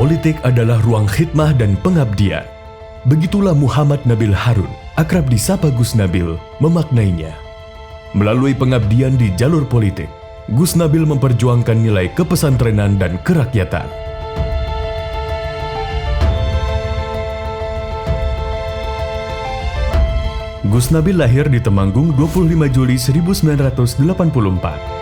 Politik adalah ruang khidmah dan pengabdian. Begitulah Muhammad Nabil Harun, akrab disapa Gus Nabil, memaknainya. Melalui pengabdian di jalur politik, Gus Nabil memperjuangkan nilai kepesantrenan dan kerakyatan. Gus Nabil lahir di Temanggung 25 Juli 1984.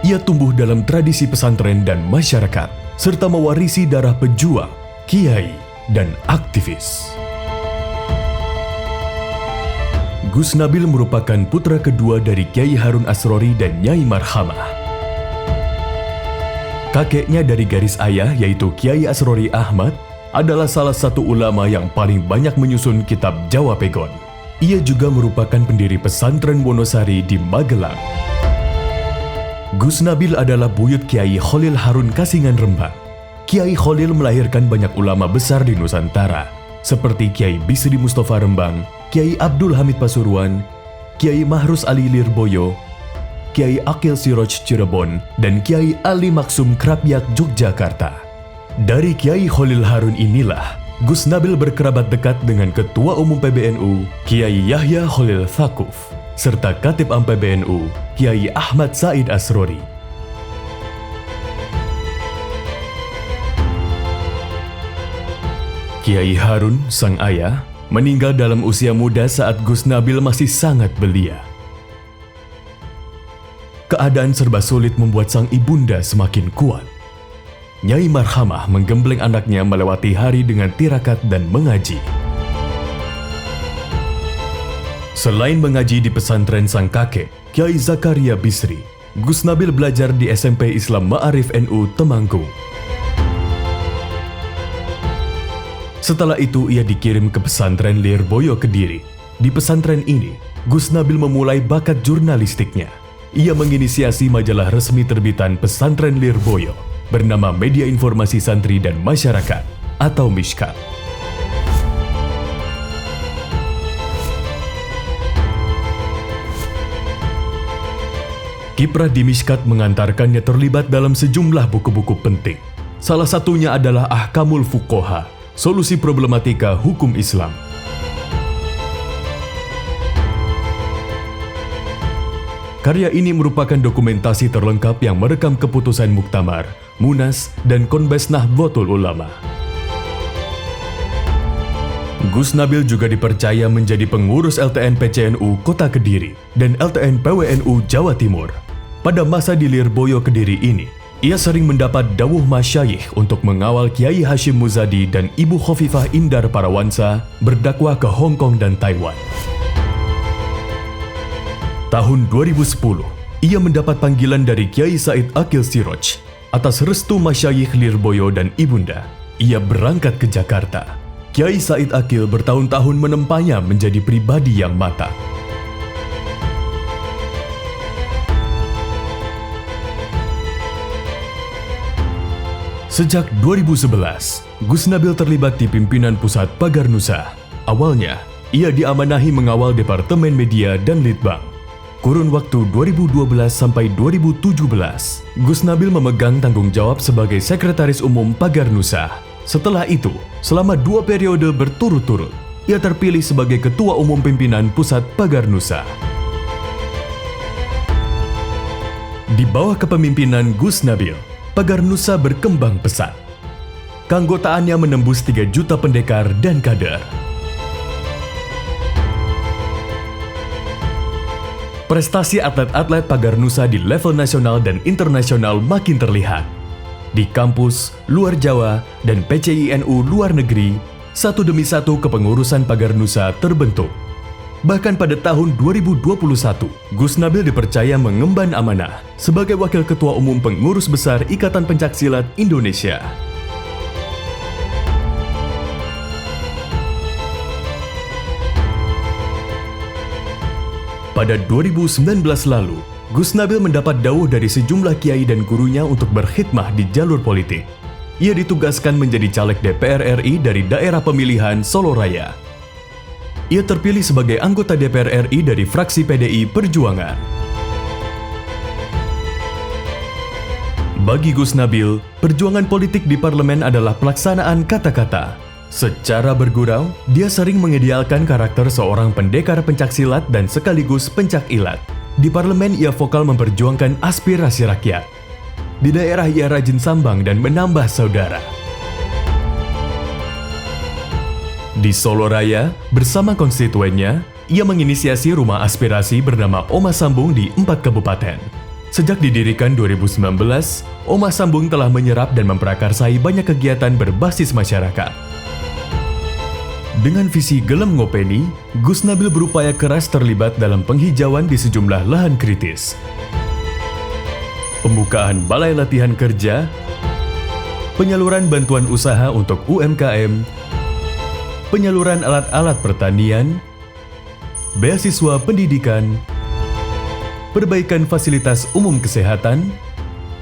Ia tumbuh dalam tradisi pesantren dan masyarakat, serta mewarisi darah pejuang, kiai, dan aktivis. Gus Nabil merupakan putra kedua dari Kiai Harun Asrori dan Nyai Marhamah. Kakeknya dari garis ayah, yaitu Kiai Asrori Ahmad, adalah salah satu ulama yang paling banyak menyusun kitab Jawa Pegon. Ia juga merupakan pendiri pesantren Wonosari di Magelang. Gus Nabil adalah buyut Kiai Khalil Harun Kasingan Rembang. Kiai Khalil melahirkan banyak ulama besar di Nusantara, seperti Kiai Bisri Mustafa Rembang, Kiai Abdul Hamid Pasuruan, Kiai Mahrus Ali Lirboyo, Kiai Akil Siroj Cirebon, dan Kiai Ali Maksum Krapyak Yogyakarta. Dari Kiai Khalil Harun inilah Gus Nabil berkerabat dekat dengan Ketua Umum PBNU, Kiai Yahya Khalil Thaquf, serta Katib Am PBNU, Kiai Ahmad Said Asrori. Kiai Harun, sang ayah, meninggal dalam usia muda saat Gus Nabil masih sangat belia. Keadaan serba sulit membuat sang ibunda semakin kuat. Nyai Marhamah menggembleng anaknya melewati hari dengan tirakat dan mengaji. Selain mengaji di pesantren sang kakek, Kiai Zakaria Bisri, Gus Nabil belajar di SMP Islam Ma'arif NU Temanggung. Setelah itu ia dikirim ke pesantren Lirboyo Kediri. Di pesantren ini, Gus Nabil memulai bakat jurnalistiknya. Ia menginisiasi majalah resmi terbitan pesantren Lirboyo bernama Media Informasi Santri dan Masyarakat atau Mishkat. Kiprah di Mishkat mengantarkannya terlibat dalam sejumlah buku-buku penting. Salah satunya adalah Ahkamul Fuqoha, solusi problematika hukum Islam. Karya ini merupakan dokumentasi terlengkap yang merekam keputusan Muktamar, Munas, dan Konbes Nahdlatul Ulama. Gus Nabil juga dipercaya menjadi pengurus LTN PCNU Kota Kediri dan LTN PWNU Jawa Timur. Pada masa di Lirboyo Kediri ini, ia sering mendapat dawuh masyayikh untuk mengawal Kiai Hashim Muzadi dan Ibu Khofifah Indar Parawansa berdakwah ke Hong Kong dan Taiwan. Tahun 2010, ia mendapat panggilan dari Kiai Said Akil Siroj. Atas restu masyayikh Lirboyo dan ibunda, ia berangkat ke Jakarta. Kiai Said Akil bertahun-tahun menempanya menjadi pribadi yang matang. Sejak 2011, Gus Nabil terlibat di pimpinan pusat Pagar Nusa. Awalnya, ia diamanahi mengawal Departemen Media dan Litbang. Kurun waktu 2012 sampai 2017, Gus Nabil memegang tanggung jawab sebagai Sekretaris Umum Pagar Nusa. Setelah itu, selama 2 periode berturut-turut, ia terpilih sebagai Ketua Umum Pimpinan Pusat Pagar Nusa. Di bawah kepemimpinan Gus Nabil, Pagar Nusa berkembang pesat. Keanggotaannya menembus 3 juta pendekar dan kader. Prestasi atlet-atlet Pagar Nusa di level nasional dan internasional makin terlihat. Di kampus, luar Jawa, dan PCINU luar negeri, satu demi satu kepengurusan Pagar Nusa terbentuk. Bahkan pada tahun 2021, Gus Nabil dipercaya mengemban amanah sebagai Wakil Ketua Umum Pengurus Besar Ikatan Pencaksilat Indonesia. Pada 2019 lalu, Gus Nabil mendapat dawuh dari sejumlah kiai dan gurunya untuk berkhidmah di jalur politik. Ia ditugaskan menjadi caleg DPR RI dari daerah pemilihan Solo Raya. Ia terpilih sebagai anggota DPR RI dari fraksi PDI Perjuangan. Bagi Gus Nabil, perjuangan politik di parlemen adalah pelaksanaan kata-kata. Secara bergurau, dia sering mengidealkan karakter seorang pendekar pencaksilat dan sekaligus pencakilat. Di parlemen ia vokal memperjuangkan aspirasi rakyat. Di daerah ia rajin sambang dan menambah saudara. Di Solo Raya, bersama konstituennya, ia menginisiasi rumah aspirasi bernama Oma Sambung di 4 kabupaten. Sejak didirikan 2019, Oma Sambung telah menyerap dan memprakarsai banyak kegiatan berbasis masyarakat. Dengan visi Gelem Ngopeni, Gus Nabil berupaya keras terlibat dalam penghijauan di sejumlah lahan kritis. Pembukaan balai latihan kerja, penyaluran bantuan usaha untuk UMKM, penyaluran alat-alat pertanian, beasiswa pendidikan, perbaikan fasilitas umum kesehatan,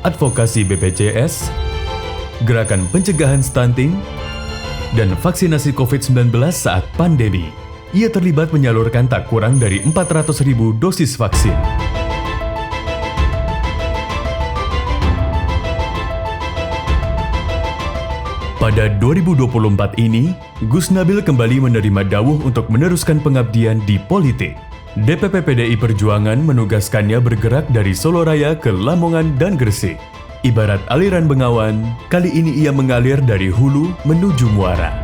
advokasi BPJS, gerakan pencegahan stunting, dan vaksinasi COVID-19 saat pandemi. Ia terlibat menyalurkan tak kurang dari 400.000 dosis vaksin. Pada 2024 ini, Gus Nabil kembali menerima dawuh untuk meneruskan pengabdian di politik. DPP PDI Perjuangan menugaskannya bergerak dari Solo Raya ke Lamongan dan Gresik. Ibarat aliran bengawan, kali ini ia mengalir dari hulu menuju muara.